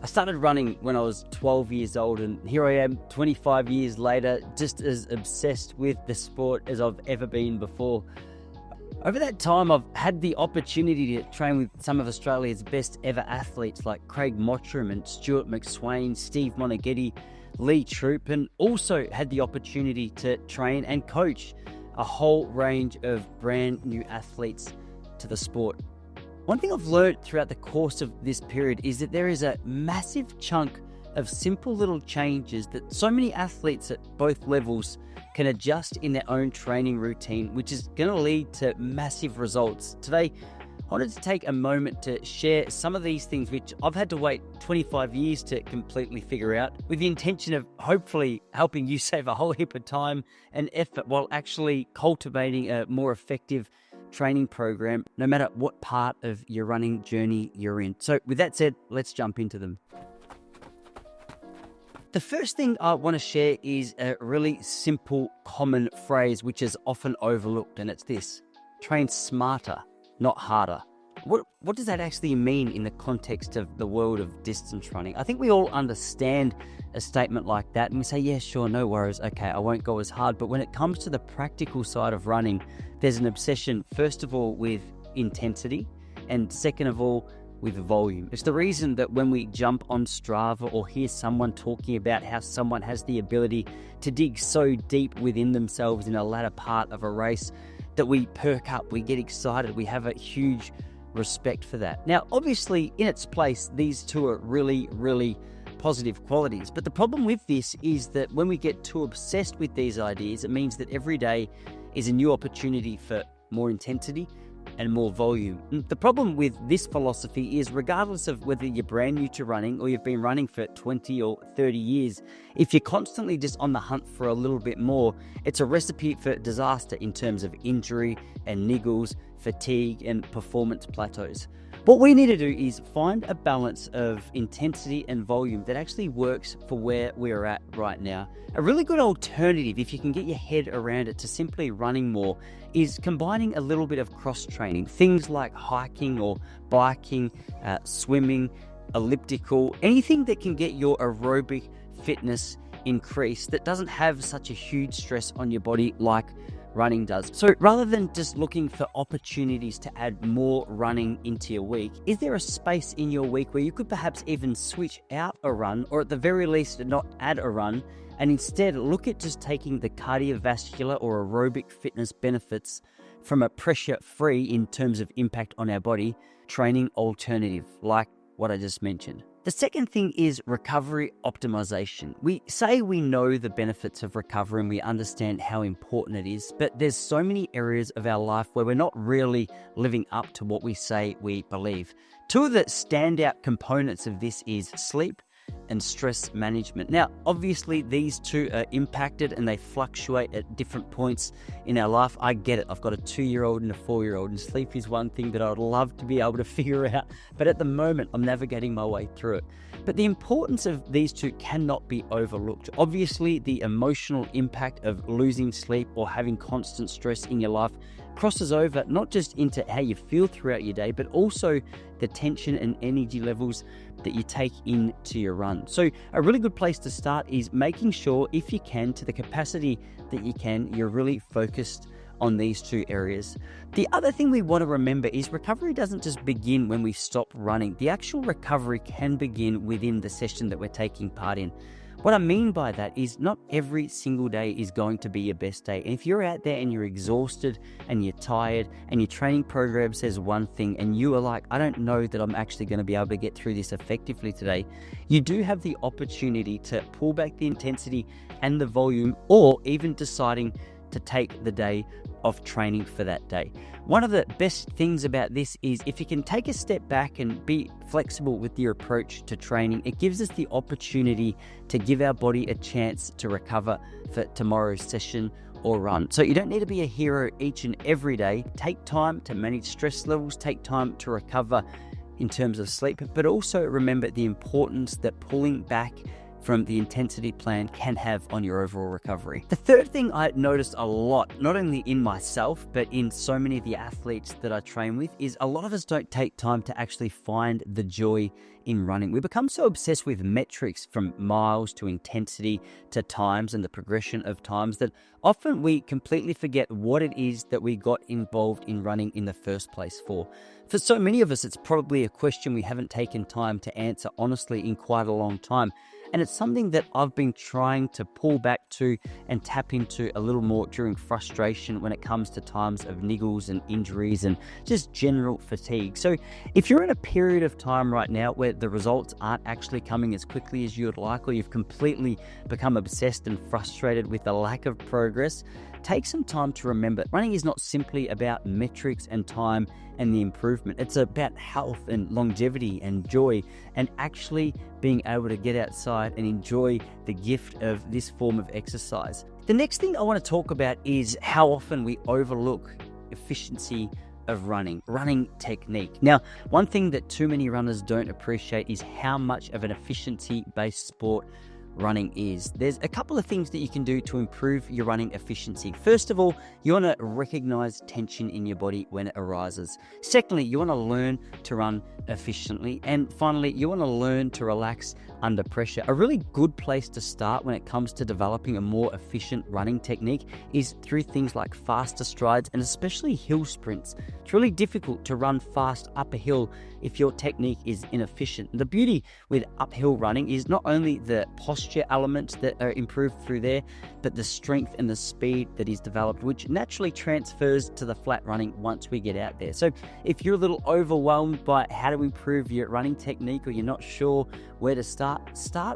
I started running when I was 12 years old, and here I am 25 years later, just as obsessed with the sport as I've ever been before. Over that time, I've had the opportunity to train with some of Australia's best ever athletes like Craig Mottram and Stuart McSwain, Steve Monaghetti, Lee Troop, and also had the opportunity to train and coach a whole range of brand new athletes to the sport. One thing I've learned throughout the course of this period is that there is a massive chunk of simple little changes that so many athletes at both levels can adjust in their own training routine, which is going to lead to massive results. Today, I wanted to take a moment to share some of these things which I've had to wait 25 years to completely figure out, with the intention of hopefully helping you save a whole heap of time and effort while actually cultivating a more effective training program, no matter what part of your running journey you're in. So with that said, let's jump into them. The first thing I want to share is a really simple, common phrase which is often overlooked, and it's this: train smarter, not harder. What does that actually mean in the context of the world of distance running? I think we all understand a statement like that and we say, yeah, sure, no worries, okay, I won't go as hard. But when it comes to the practical side of running, there's an obsession, first of all, with intensity, and second of all, with volume. It's the reason that when we jump on Strava or hear someone talking about how someone has the ability to dig so deep within themselves in a latter part of a race, that we perk up, we get excited, we have a huge respect for that. Now, obviously, in its place, these two are really, really positive qualities. But the problem with this is that when we get too obsessed with these ideas, it means that every day is a new opportunity for more intensity and more volume. And the problem with this philosophy is, regardless of whether you're brand new to running or you've been running for 20 or 30 years, if you're constantly just on the hunt for a little bit more, it's a recipe for disaster in terms of injury and niggles, fatigue and performance plateaus. What we need to do is find a balance of intensity and volume that actually works for where we're at right now. A really good alternative, if you can get your head around it, to simply running more is combining a little bit of cross training. Things like hiking or biking, swimming, elliptical, anything that can get your aerobic fitness increased that doesn't have such a huge stress on your body like running does. So rather than just looking for opportunities to add more running into your week, is there a space in your week where you could perhaps even switch out a run, or at the very least not add a run, and instead look at just taking the cardiovascular or aerobic fitness benefits from a pressure-free, in terms of impact on our body, training alternative like what I just mentioned? The second thing is recovery optimization. We say we know the benefits of recovery and we understand how important it is, but there's so many areas of our life where we're not really living up to what we say we believe. Two of the standout components of this is sleep and stress management. Now, obviously, these two are impacted and they fluctuate at different points in our life. I get it. I've got a 2-year-old and a 4-year-old, and sleep is one thing that I would love to be able to figure out. But at the moment, I'm navigating my way through it. But the importance of these two cannot be overlooked. Obviously, the emotional impact of losing sleep or having constant stress in your life crosses over not just into how you feel throughout your day, but also the tension and energy levels that you take into your run. So a really good place to start is making sure, if you can, to the capacity that you can, you're really focused on these two areas. The other thing we want to remember is recovery doesn't just begin when we stop running. The actual recovery can begin within the session that we're taking part in. What I mean by that is not every single day is going to be your best day. And if you're out there and you're exhausted and you're tired and your training program says one thing and you are like, I don't know that I'm actually going to be able to get through this effectively today, you do have the opportunity to pull back the intensity and the volume, or even deciding to take the day off training for that day. One of the best things about this is if you can take a step back and be flexible with your approach to training, it gives us the opportunity to give our body a chance to recover for tomorrow's session or run. So you don't need to be a hero each and every day. Take time to manage stress levels, take time to recover in terms of sleep, but also remember the importance that pulling back from the intensity plan can have on your overall recovery. The third thing I noticed a lot, not only in myself, but in so many of the athletes that I train with, is a lot of us don't take time to actually find the joy in running. We become so obsessed with metrics, from miles to intensity to times and the progression of times, that often we completely forget what it is that we got involved in running in the first place for. For so many of us, it's probably a question we haven't taken time to answer honestly in quite a long time. And it's something that I've been trying to pull back to and tap into a little more during frustration when it comes to times of niggles and injuries and just general fatigue. So if you're in a period of time right now where the results aren't actually coming as quickly as you would like, or you've completely become obsessed and frustrated with the lack of progress, take some time to remember running is not simply about metrics and time and the improvement. It's about health and longevity and joy, and actually being able to get outside and enjoy the gift of this form of exercise. The next thing I want to talk about is how often we overlook efficiency of running technique. Now, one thing that too many runners don't appreciate is how much of an efficiency-based sport running is. There's a couple of things that you can do to improve your running efficiency. First of all, you want to recognize tension in your body when it arises. Secondly, you want to learn to run efficiently. And finally, you want to learn to relax under pressure. A really good place to start when it comes to developing a more efficient running technique is through things like faster strides and especially hill sprints. It's really difficult to run fast up a hill if your technique is inefficient. The beauty with uphill running is not only the posture elements that are improved through there, but the strength and the speed that is developed, which naturally transfers to the flat running once we get out there. So if you're a little overwhelmed by how to improve your running technique, or you're not sure where to start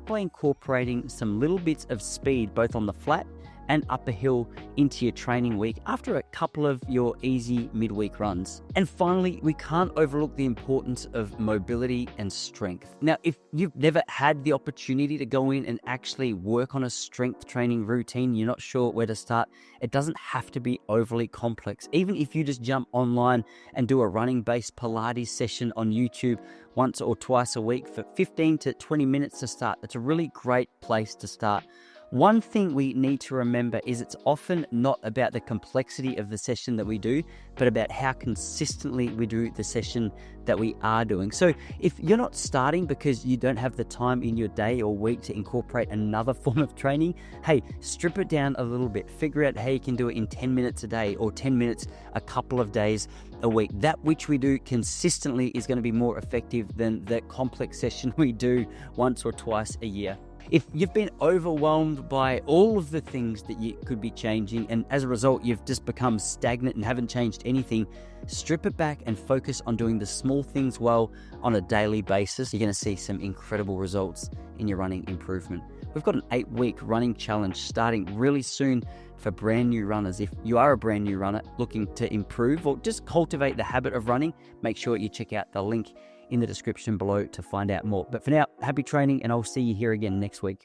by incorporating some little bits of speed both on the flat and up a hill into your training week after a couple of your easy midweek runs. And finally, we can't overlook the importance of mobility and strength. Now, if you've never had the opportunity to go in and actually work on a strength training routine, you're not sure where to start, it doesn't have to be overly complex. Even if you just jump online and do a running-based Pilates session on YouTube once or twice a week for 15 to 20 minutes to start, it's a really great place to start. One thing we need to remember is it's often not about the complexity of the session that we do, but about how consistently we do the session that we are doing. So if you're not starting because you don't have the time in your day or week to incorporate another form of training, hey, strip it down a little bit. Figure out how you can do it in 10 minutes a day or 10 minutes a couple of days a week. That which we do consistently is going to be more effective than the complex session we do once or twice a year. If you've been overwhelmed by all of the things that you could be changing, and as a result you've just become stagnant and haven't changed anything, strip it back and focus on doing the small things well on a daily basis. You're going to see some incredible results in your running improvement. We've got an 8-week running challenge starting really soon for brand new runners. If you are a brand new runner looking to improve or just cultivate the habit of running, make sure you check out the link in the description below to find out more. But for now, happy training, and I'll see you here again next week.